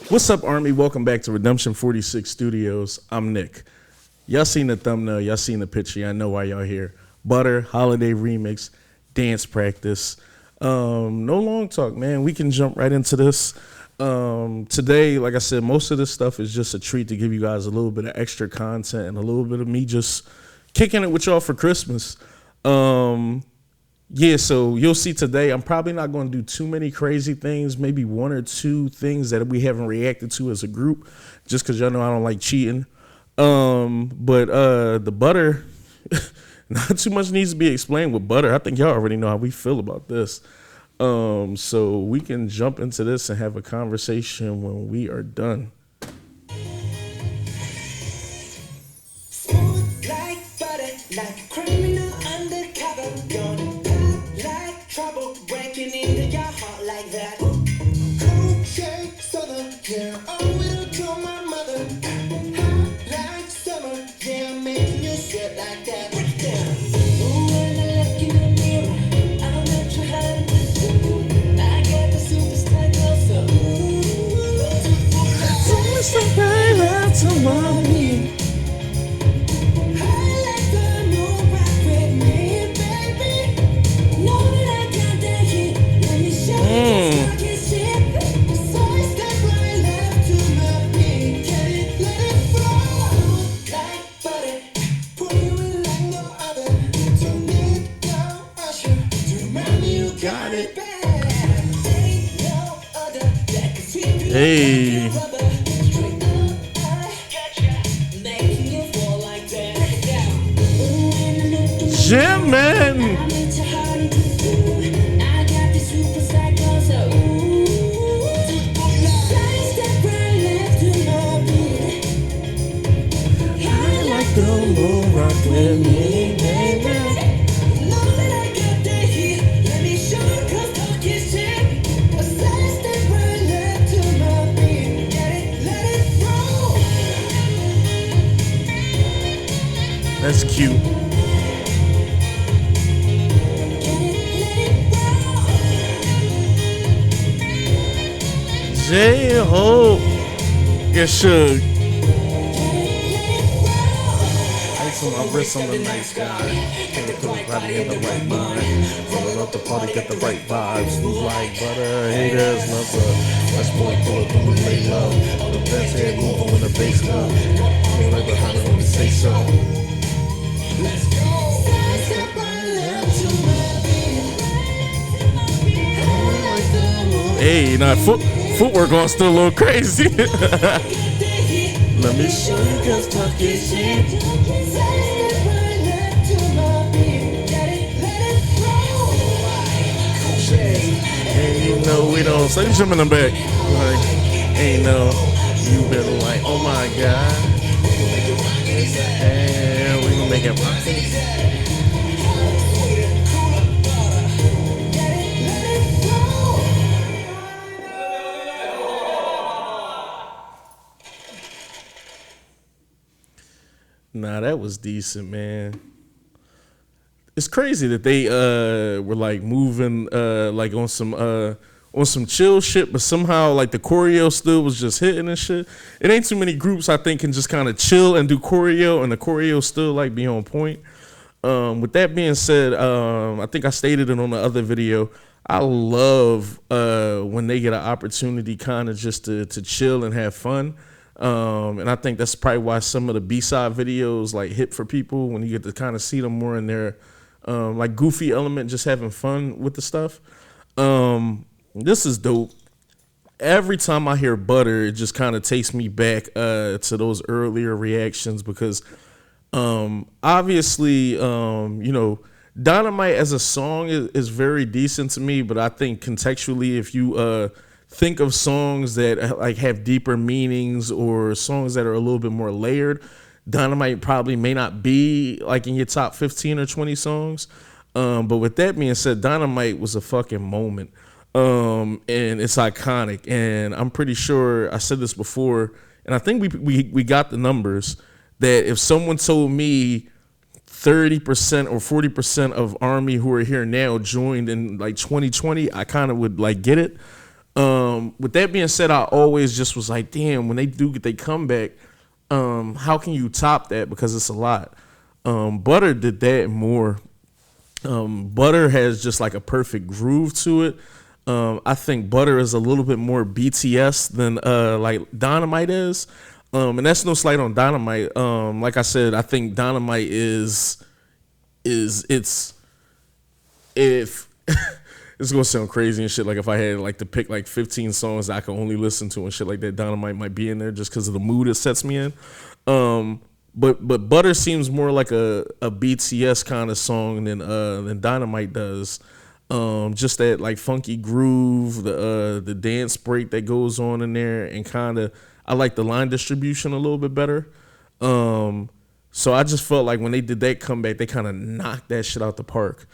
What's up, Army? Welcome back to Redemption 46 Studios. I'm Nick. Y'all seen the thumbnail, y'all seen the picture, I know why y'all here. Butter, holiday remix, dance practice. No long talk, man. We can jump right into this. Today, like I said, most of this stuff is just a treat to give you guys a little bit of extra content and a little bit of me just kicking it with y'all for Christmas. Yeah, so you'll see today, I'm probably not going to do too many crazy things, maybe one or two things that we haven't reacted to as a group, just because y'all know I don't like cheating. But the butter, not too much needs to be explained with butter. I think y'all already know how we feel about this. So we can jump into this and have a conversation when we are done. Smooth like butter, like a criminal undercover, gonna pop like trouble, breaking into your heart like that. Cold shake southern, yeah, oh, it'll kill my mother. Hot like summer, yeah, making you sweat like that. Break it down. Ooh, when I look in the mirror, I'm not too hard to do. I got the superstar glow, so So much stuff I love to mommy. Hey. Jim, man. I like the moon rock with me, baby. That's cute. J-Hope. Get shook. Ice on my wrist, I'm the nice guy. Can't get the body in the right mind. Roll up the party, get the right vibes. Move like butter, haters love her. Let's boy pull up when we lay low. The best head moving when the bass go. Feel like behind it when we say so. Let's go. Hey, now footwork on still a little crazy. Let me show you guys talking shit. And you know we don't say jumping in the back. Like, ain't no, you been like, oh my god. And we gonna make it rock. Nah, that was decent, man. It's crazy that they were like moving like on some chill shit, but somehow like the choreo still was just hitting and shit. It ain't too many groups I think can just kind of chill and do choreo, and the choreo still like be on point. With that being said, I think I stated it on the other video. I love when they get an opportunity kind of just to chill and have fun. And I think that's probably why some of the B-side videos like hit for people, when you get to kind of see them more in their like goofy element, just having fun with the stuff. This is dope. Every time I hear butter, it just kind of takes me back to those earlier reactions, because obviously, you know, Dynamite as a song is very decent to me, but I think contextually, if you think of songs that like have deeper meanings or songs that are a little bit more layered, Dynamite probably may not be like in your top 15 or 20 songs. But with that being said, Dynamite was a fucking moment. And it's iconic. And I'm pretty sure I said this before, and I think we got the numbers, that if someone told me 30% or 40% of Army who are here now joined in like 2020, I kind of would like get it. With that being said, I always just was like, damn, when they do get they comeback, how can you top that? Because it's a lot. Butter did that more. Butter has just like a perfect groove to it. I think Butter is a little bit more BTS than like Dynamite is. And that's no slight on Dynamite. Like I said, I think Dynamite is it's if it's gonna sound crazy and shit. Like if I had like to pick like 15 songs that I can only listen to and shit like that, Dynamite might be in there just because of the mood it sets me in. But Butter seems more like a BTS kind of song than Dynamite does. Just that like funky groove, the dance break that goes on in there, and kind of I like the line distribution a little bit better. So I just felt like when they did that comeback, they kind of knocked that shit out the park.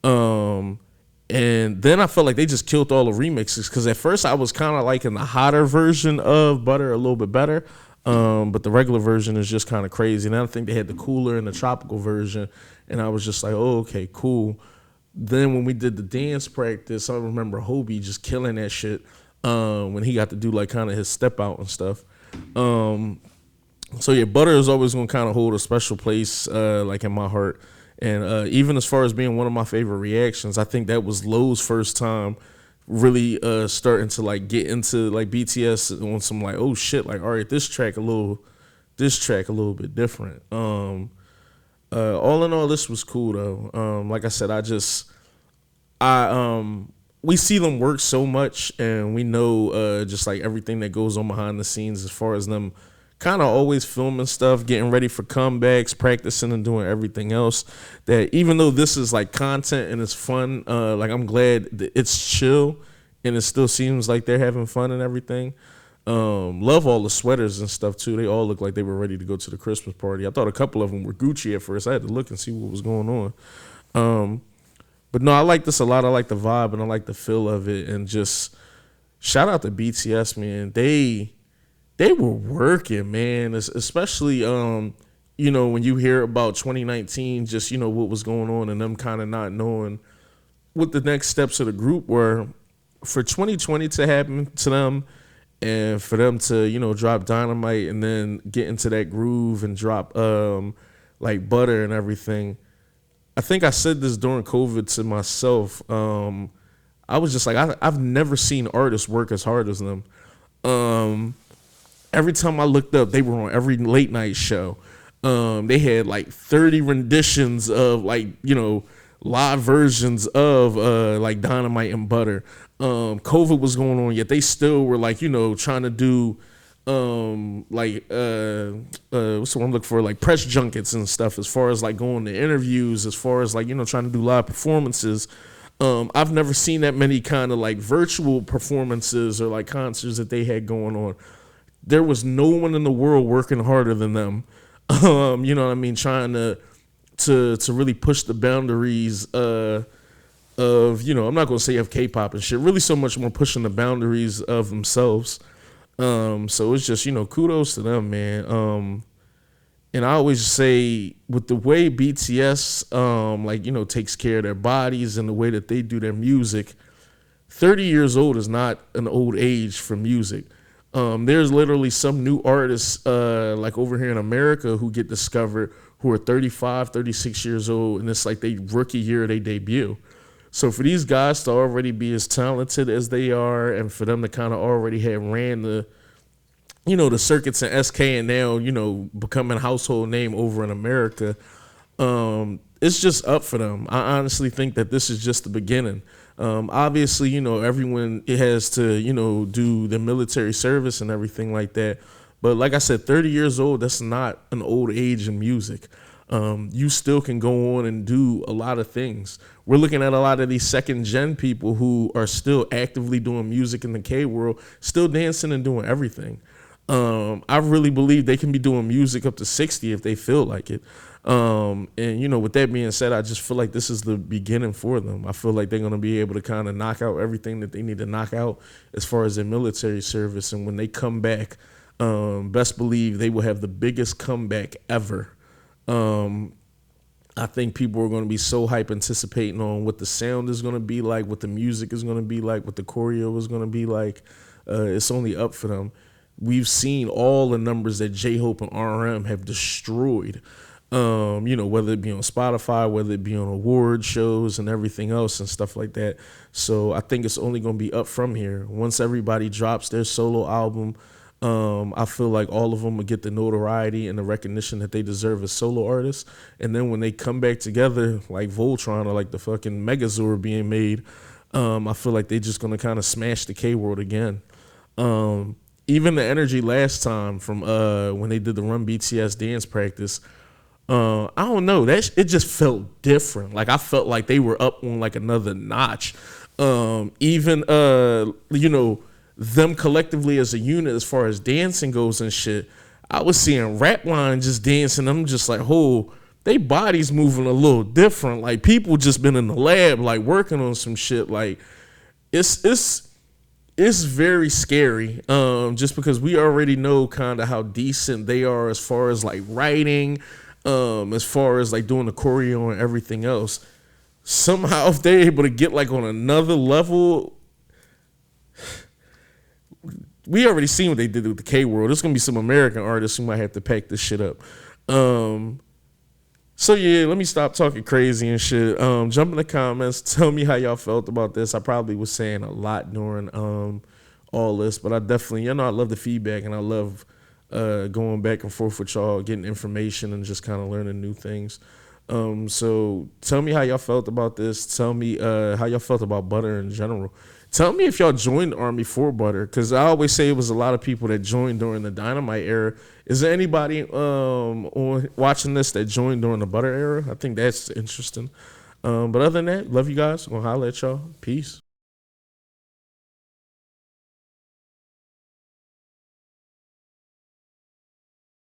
And then I felt like they just killed all the remixes, because at first I was kind of liking the hotter version of Butter a little bit better. But the regular version is just kind of crazy. And I think they had the cooler and the tropical version. And I was just like, oh, okay, cool. Then when we did the dance practice, I remember Hobie just killing that shit when he got to do like kind of his step out and stuff. So yeah, Butter is always going to kind of hold a special place like in my heart. And even as far as being one of my favorite reactions, I think that was Lowe's first time really starting to like get into like BTS on some like, oh shit, like all right, this track a little bit different. All in all, this was cool though. Like I said, we see them work so much, and we know just like everything that goes on behind the scenes as far as them kind of always filming stuff, getting ready for comebacks, practicing and doing everything else, that even though this is like content and it's fun, like I'm glad that it's chill and it still seems like they're having fun and everything. Love all the sweaters and stuff too. They all look like they were ready to go to the Christmas party. I thought a couple of them were Gucci at first. I had to look and see what was going on. But no, I like this a lot. I like the vibe and I like the feel of it. And just shout out to BTS, man. They were working, man, especially, when you hear about 2019, just, what was going on and them kind of not knowing what the next steps of the group were. For 2020 to happen to them and for them to, drop Dynamite and then get into that groove and drop like Butter and everything. I think I said this during COVID to myself. I was just like, I've never seen artists work as hard as them. Every time I looked up, they were on every late night show. They had like 30 renditions of like, live versions of like Dynamite and Butter. COVID was going on, yet they still were like, trying to do what's the one I'm looking for, like press junkets and stuff, as far as like going to interviews, as far as like, trying to do live performances. I've never seen that many kind of like virtual performances or like concerts that they had going on. There was no one in the world working harder than them. You know what I mean? Trying to really push the boundaries of, I'm not going to say of K-pop and shit, really so much more pushing the boundaries of themselves. So it's just, kudos to them, man. And I always say with the way BTS, takes care of their bodies and the way that they do their music, 30 years old is not an old age for music. There's literally some new artists like over here in America who get discovered who are 35, 36 years old, and it's like they rookie year they debut. So for these guys to already be as talented as they are, and for them to kind of already have ran the circuits in SK and now, becoming a household name over in America, it's just up for them. I honestly think that this is just the beginning. Obviously, everyone has to, do the military service and everything like that. But like I said, 30 years old, that's not an old age in music. You still can go on and do a lot of things. We're looking at a lot of these second gen people who are still actively doing music in the K world, still dancing and doing everything. I really believe they can be doing music up to 60 if they feel like it. And, with that being said, I just feel like this is the beginning for them. I feel like they're going to be able to kind of knock out everything that they need to knock out as far as their military service. And when they come back, best believe they will have the biggest comeback ever. I think people are going to be so hype anticipating on what the sound is going to be like, what the music is going to be like, what the choreo is going to be like. It's only up for them. We've seen all the numbers that J-Hope and RM have destroyed, whether it be on Spotify, whether it be on award shows and everything else and stuff like that. So I think it's only going to be up from here. Once everybody drops their solo album, I feel like all of them will get the notoriety and the recognition that they deserve as solo artists. And then when they come back together, like Voltron or like the fucking Megazord being made, I feel like they're just going to kind of smash the K-World again. Even the energy last time from when they did the Run BTS dance practice, I don't know, it just felt different. Like I felt like they were up on like another notch. Even them collectively as a unit as far as dancing goes and shit, I was seeing Rapline just dancing. I'm just like, oh, they bodies moving a little different. Like people just been in the lab like working on some shit. Like it's very scary, just because we already know kind of how decent they are as far as like writing, as far as like doing the choreo and everything else. Somehow if they're able to get like on another level, we already seen what they did with the K-World. There's going to be some American artists who might have to pack this shit up. So yeah, let me stop talking crazy and shit. Jump in the comments. Tell me how y'all felt about this. I probably was saying a lot during all this, but I definitely, I love the feedback and I love going back and forth with y'all, getting information and just kind of learning new things. So tell me how y'all felt about this. Tell me how y'all felt about Butter in general. Tell me if y'all joined the Army for Butter, because I always say it was a lot of people that joined during the Dynamite era. Is there anybody watching this that joined during the Butter era? I think that's interesting. But other than that, love you guys. I'm going to holler at y'all. Peace.